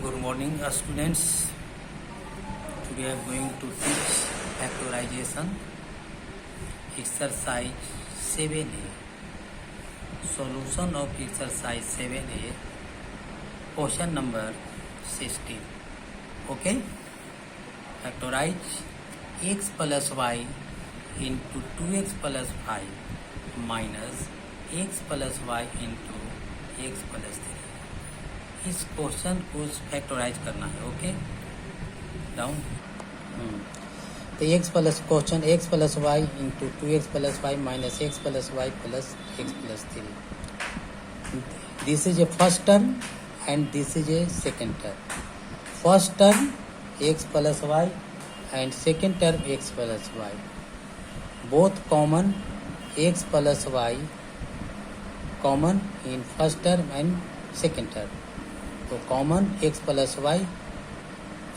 Good morning, students. Today I am going to teach factorization exercise 7a. Solution of exercise 7a, question number 16. Okay? Factorize x plus y into 2x plus 5 minus x plus y into x plus 3. इस question को factorise करना है. Okay, down. तो x plus question x plus y into 2x plus 5 minus x plus y plus x plus 3. This is a first term and this is a second term. First term x plus y and second term x plus y, both common. X plus y common in first term and second term. तो common x plus y,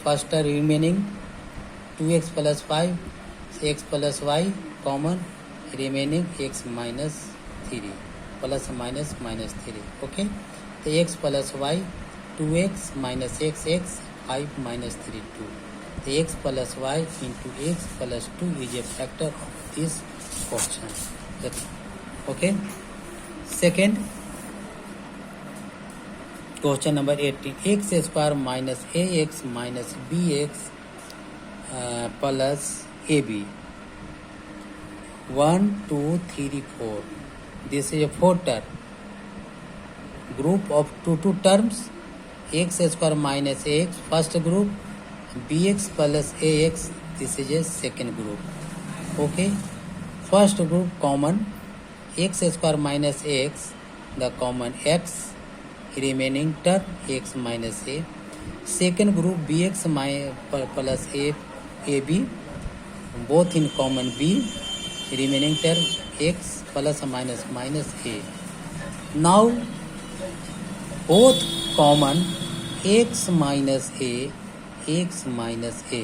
first term remaining 2x plus 5 x plus y common remaining x minus 3 plus minus minus 3. Okay, तो x plus y 2x minus x 5 minus 3 2. तो x plus y into x plus 2 is a factor of this question. Okay, second question number 18. X square minus a x minus b x plus a b 1 2 3 4. This is a four term. Group of two terms. X square minus a x first group, b x plus a x this is a second group. Okay, first group common x square minus a x, the common x remaining term x minus a. Second group bx plus ab, both in common b, remaining term x plus minus minus a. Now both common x minus a, x minus a.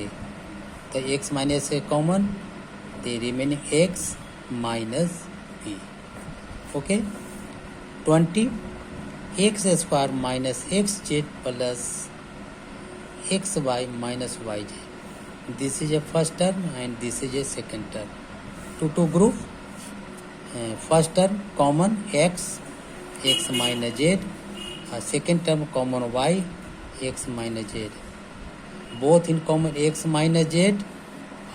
The x minus a common, the remaining x minus b. Okay, 20. X square minus x z plus x y minus y z. This is a first term and this is a second term. To group. First term common x minus z, second term common y x minus z, both in common x minus z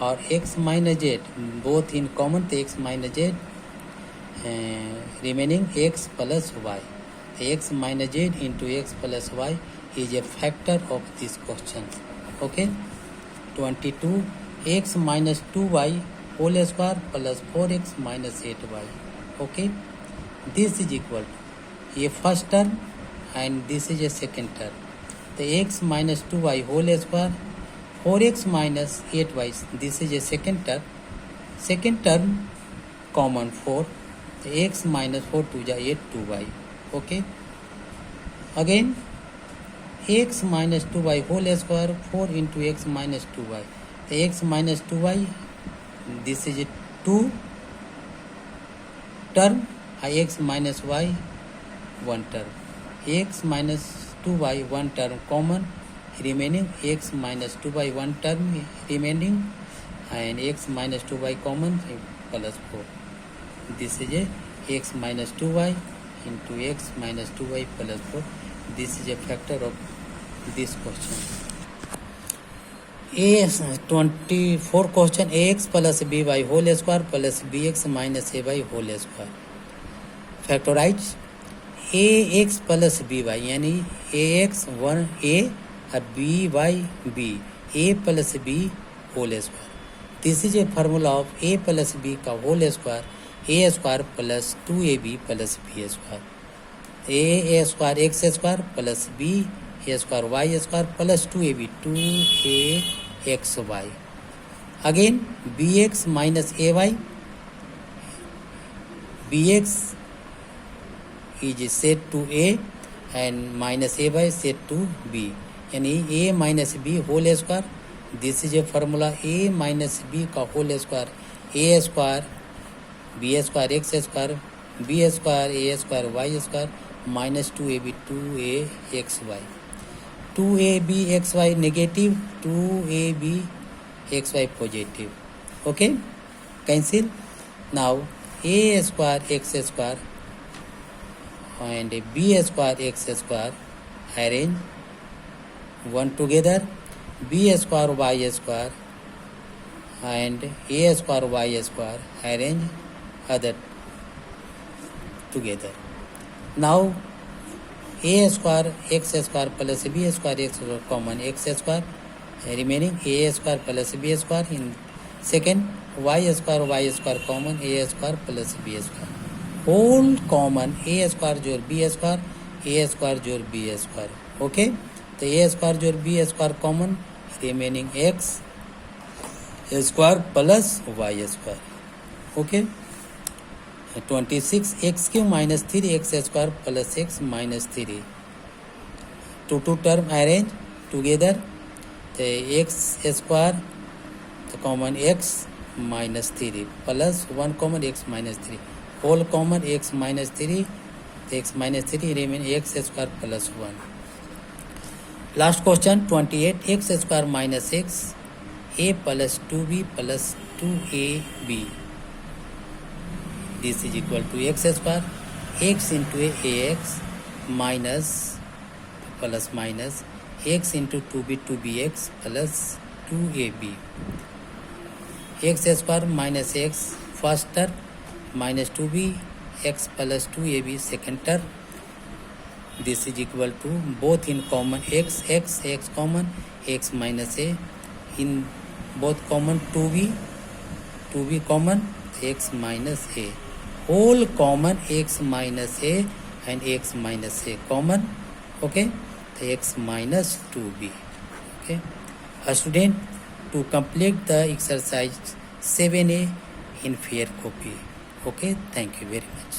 और x minus z both in common तो x minus z remaining x plus y. x minus z into x plus y is a factor of this question. Okay, 22. x minus 2y whole square plus 4x minus 8y. Okay, this is equal to a first term and this is a second term. The x minus 2y whole square 4x minus 8y, this is a second term. Second term common 4, the x minus 4 to 8 2y. Okay, again x minus 2y whole square 4 into x minus 2y. The x minus 2y, this is a 2 term, x minus y 1 term. X minus 2y 1 term common, remaining x minus 2y 1 term remaining and x minus 2y common plus 4. This is a x minus 2y into x minus 2y plus 4. This is a factor of this question. A 24 question. ax plus by whole square plus bx minus ay whole square. Factorize ax plus by यानी ax 1a और by b, a plus b whole square. This is a formula of a plus b का whole square, a square plus 2ab plus b square. a square x square plus b a square y square plus 2ab 2a x y. Again bx minus ay, bx is set to a and minus ay set to b, यानी a minus b whole square. This is a formula a minus b का whole square, a square b square x square b square a square y square minus 2ab 2a x y. 2ab xy negative, 2ab xy positive. Okay, cancel. Now a square x square and b square x square arrange one together, b square y square and a square y square arrange other together. Now a square x square plus b square x square common x square, remaining a square plus b square. In second, y square common a square plus b square, whole common a square जोड़ b square, a square जोड़ b square. Okay, तो a square जोड़ b square common, remaining x square plus y square. Okay, 26 x cube minus 3 x square plus x minus 3. Two term arrange together. The x square the common x minus 3 plus 1 common x minus 3, whole common x minus 3, the x minus 3 remain x square plus 1. Last question 28 x square minus x a plus 2b plus 2ab. This is equal to x square x into ax minus plus minus x into 2b 2bx plus 2ab. X square minus x first term minus 2b x plus 2ab second term. This is equal to both in common x common x minus a, in both common 2b common x minus a, whole common x minus a and x minus a common. Okay, the x minus 2b. Okay, a student to complete the exercise 7a in fair copy. Okay, thank you very much.